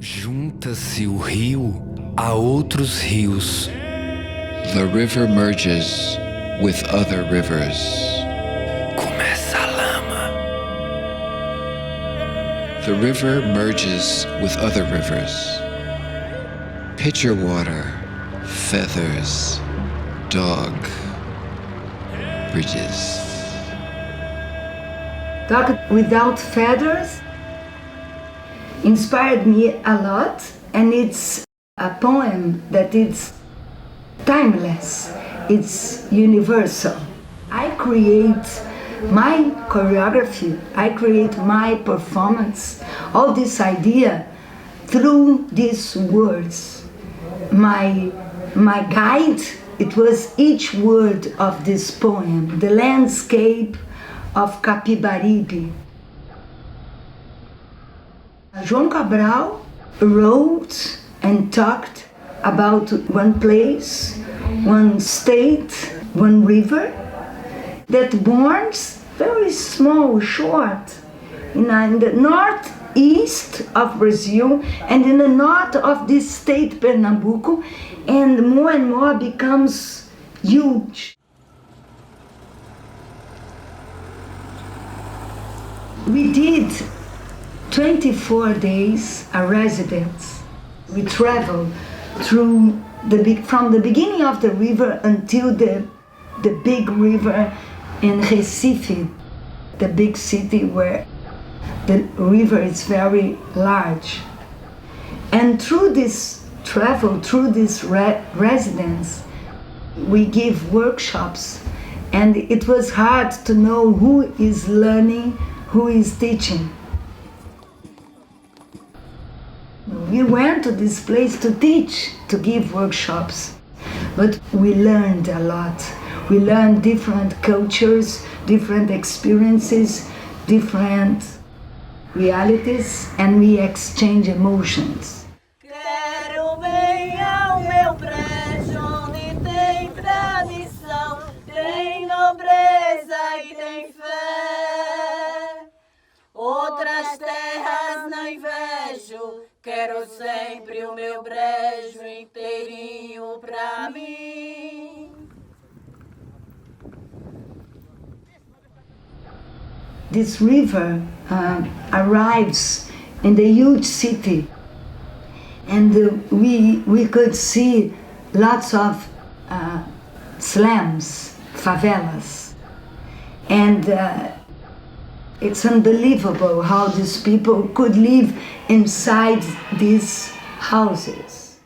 Junta-se o rio a outros rios. The river merges with other rivers. Começa a lama. The river merges with other rivers. Pitcher water, feathers, dog, bridges. Dog Without Feathers inspired me a lot, and it's a poem that is timeless, it's universal. I create my choreography, I create my performance, all this idea through these words. My guide, it was each word of this poem, the landscape of Capibaribe. João Cabral wrote and talked about one place, one state, one river that borns very small, short, in the northeast of Brazil and in the north of this state, Pernambuco, and more becomes huge. We did 24 days a residence. We traveled through from the beginning of the river until the big river in Recife, the big city where the river is very large. And through this travel, through this residence, we give workshops, and it was hard to know who is learning, who is teaching. We went to this place to teach, to give workshops, but we learned a lot. We learned different cultures, different experiences, different realities, and we exchange emotions. Quero bem ao meu brejo, onde tem tradição, tem nobreza e tem fé. Outras terras não invejo, quero sempre o meu brejo inteirinho pra mim. This river arrives in the huge city, and we could see lots of slums, favelas, and it's unbelievable how these people could live inside these houses.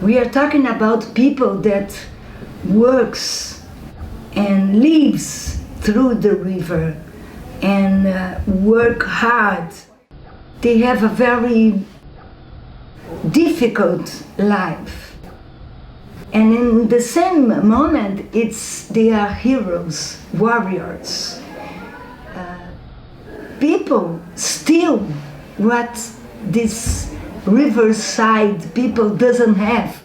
We are talking about people that works and lives through the river and work hard. They have a very difficult life. And in the same moment, they are heroes, warriors. People steal what this riverside people doesn't have.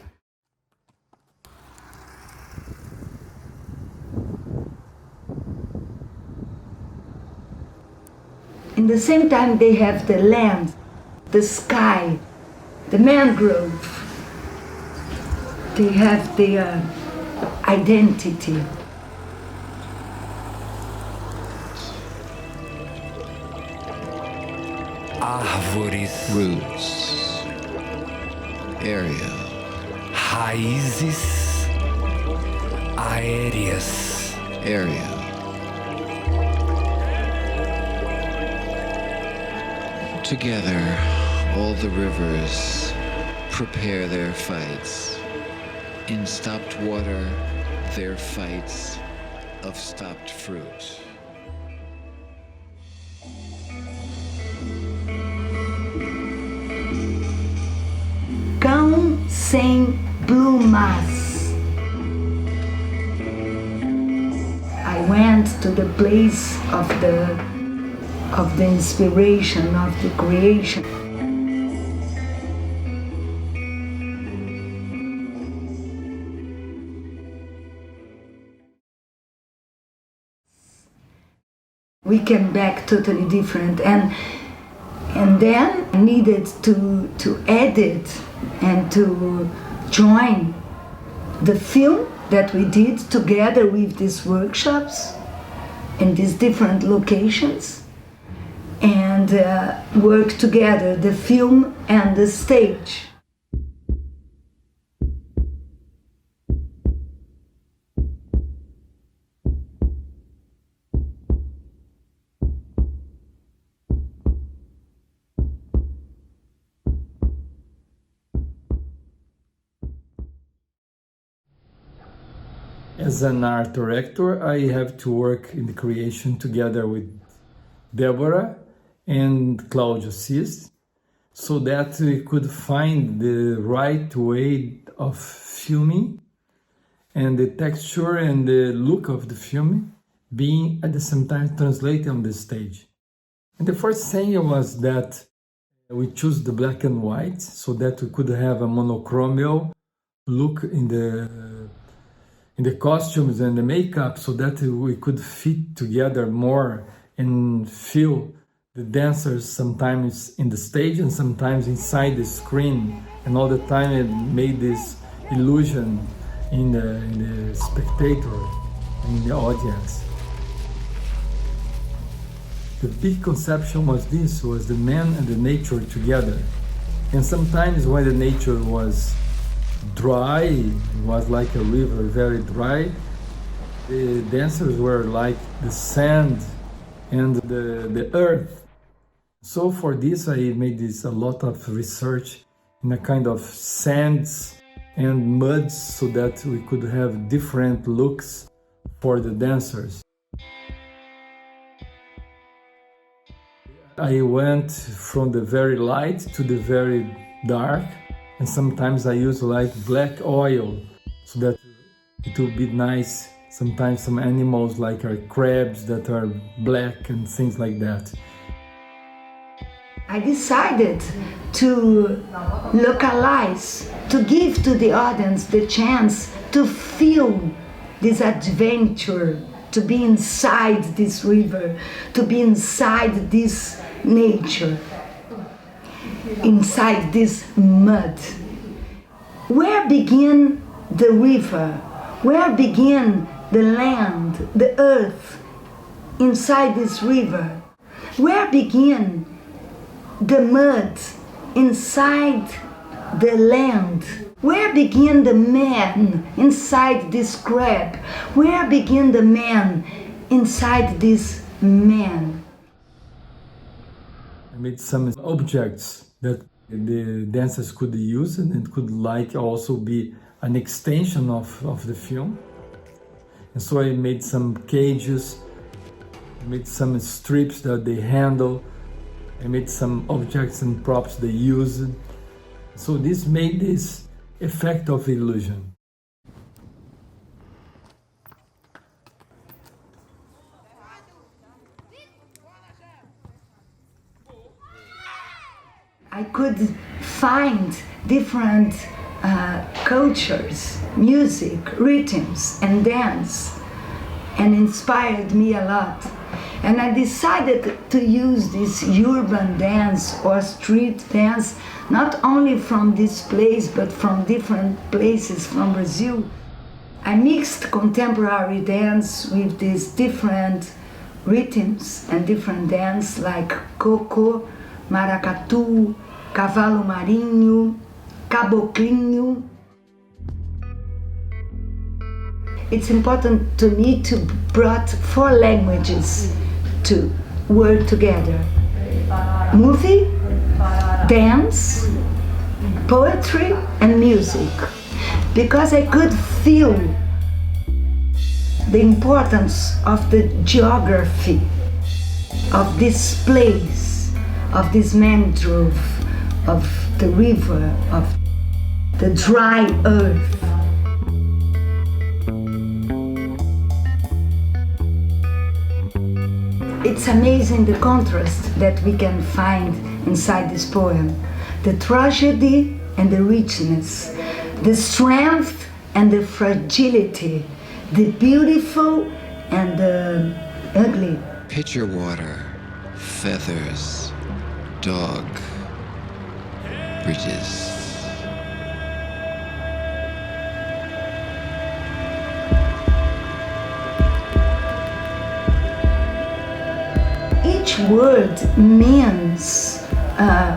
In the same time, they have the land, the sky, the mangrove. They have their identity. Árvores, Roots. Area. raízes aéreas. Area. Together, all the rivers prepare their fights. In stopped water, their fights of stopped fruit. Cão sem plumas. I went to the place of the inspiration, of the creation. We came back totally different, and And then I needed to edit and to join the film that we did together with these workshops in these different locations, and work together, the film and the stage. As an art director, I have to work in the creation together with Deborah and Claudio Cis, so that we could find the right way of filming and the texture and the look of the film being at the same time translated on the stage. And the first thing was that we chose the black and white so that we could have a monochromal look in the costumes and the makeup, so that we could fit together more and feel the dancers sometimes in the stage and sometimes inside the screen, and all the time it made this illusion in the spectator, in the audience. The big conception was the man and the nature together. And sometimes when the nature was dry, it was like a river, very dry, the dancers were like the sand and the earth. So for this I made a lot of research in a kind of sands and muds so that we could have different looks for the dancers. I went from the very light to the very dark, and sometimes I use like black oil so that it will be nice. Sometimes some animals like are crabs that are black and things like that. I decided to localize, to give to the audience the chance to feel this adventure, to be inside this river, to be inside this nature, inside this mud. Where begin the river? Where begin the land, the earth, inside this river? Where begin the mud inside the land? Where begin the man inside this crab? Where begin the man inside this man? I made some objects that the dancers could use, and it could like also be an extension of the film. And so I made some cages, I made some strips that they handle, I made some objects and props they used. So this made this effect of illusion. I could find different cultures, music, rhythms, and dance, and inspired me a lot. And I decided to use this urban dance or street dance, not only from this place, but from different places from Brazil. I mixed contemporary dance with these different rhythms and different dance like coco, maracatu, cavalo marinho, caboclinho. It's important to me to brought 4 languages to work together: movie, dance, poetry, and music, because I could feel the importance of the geography of this place, of this mangrove, of the river, of the dry earth. It's amazing the contrast that we can find inside this poem. The tragedy and the richness, the strength and the fragility, the beautiful and the ugly. Pitcher water, feathers, dog bridges. Each word means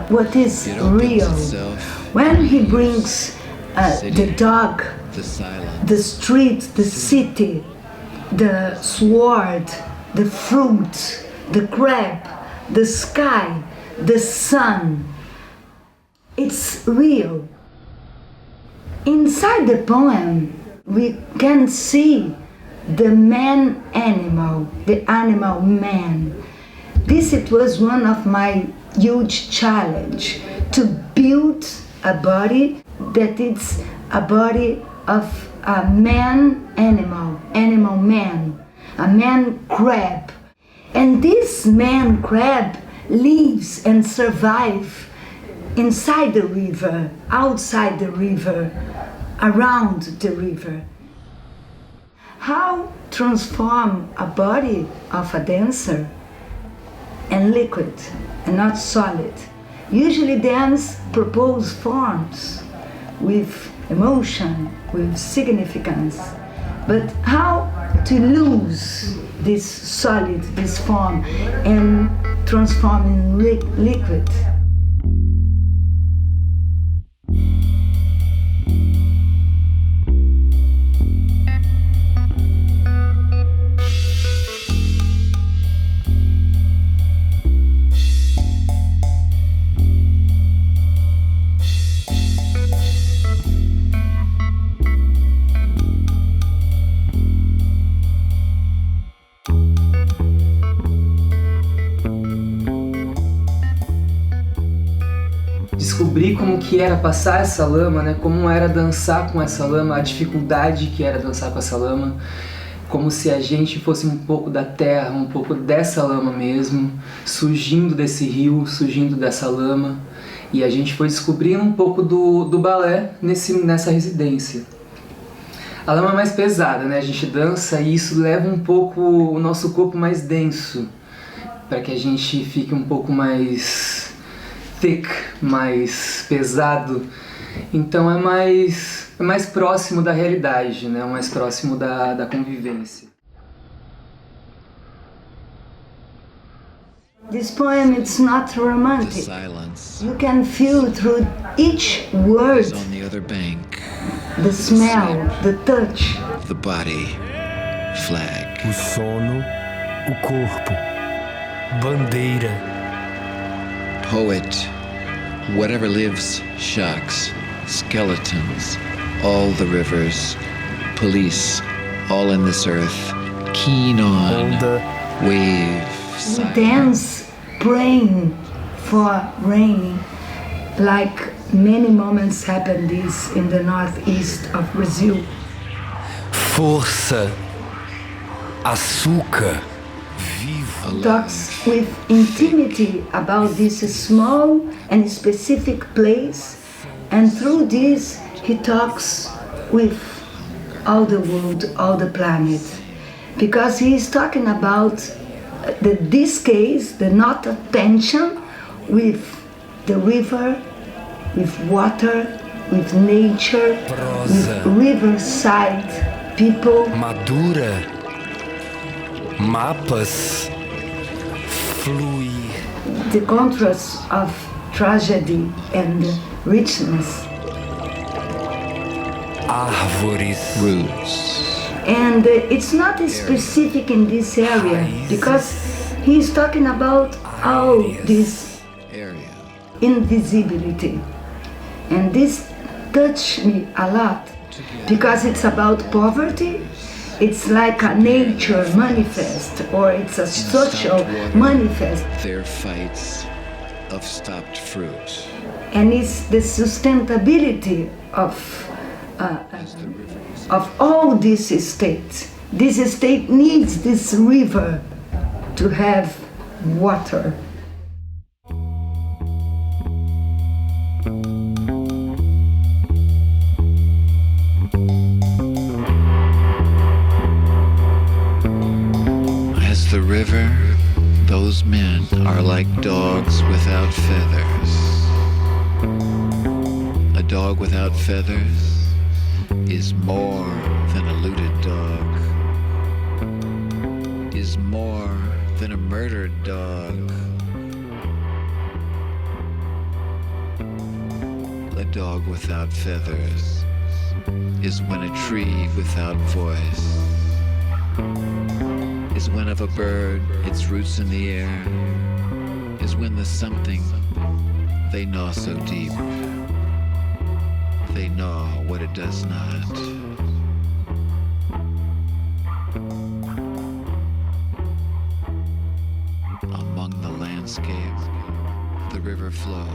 what is It opens real. itself, When he brings the dog, the silence, the street, the city, the sword, the fruit, the crab, the sky, the sun, it's real. Inside the poem, we can see the man animal, the animal man. This it was one of my huge challenge, to build a body that it's a body of a man animal, animal man, a man crab. And this man crab lives and survives inside the river, outside the river, around the river. How transform a body of a dancer and liquid and not solid. Usually dance propose forms with emotion, with significance. But how to lose this solid, this form, and transform in liquid? Descobri como que era passar essa lama, né? Como era dançar com essa lama, a dificuldade que era dançar com essa lama, como se a gente fosse um pouco da terra, um pouco dessa lama mesmo, surgindo desse rio, surgindo dessa lama, e a gente foi descobrindo um pouco do balé nessa residência. A lama é mais pesada, né? A gente dança e isso leva um pouco o nosso corpo mais denso, para que a gente fique um pouco mais thick, mais pesado. Então é mais próximo da realidade, né? Mais próximo da convivência. This poem is not the romantic. silence You can feel through each word is on the other bank, the smell, the touch. the body, flag. O sono, o corpo, bandeira. Poet, whatever lives, shocks, skeletons, all the rivers, police, all in this earth, keen on, Onda, wave, We silence. dance praying for rain, like many moments happen this in the northeast of Brazil. força, açúcar, vivo. Talks with intimity about this small and specific place, and through this he talks with all the world, all the planet, because he is talking about this case, the not attention with the river, with water, with nature, with riverside people. Madura, mapas, fluir. The contrast of tragedy and richness. Árvores, Roots. And it's not specific in this area because he's talking about all this Area. invisibility. And this touched me a lot because it's about poverty. It's like a nature manifest or it's a social manifest. Their fights of stopped fruit. And it's the sustainability of all this estate. This estate needs this river to have water. As the river, those Most men are like dogs without feathers. A dog without feathers is more than a looted dog, is more than a murdered dog. A dog without feathers is when a tree without voice, is when of a bird its roots in the air, is when the something they gnaw so deep, they gnaw what it does not. Among the landscape, the river flowed.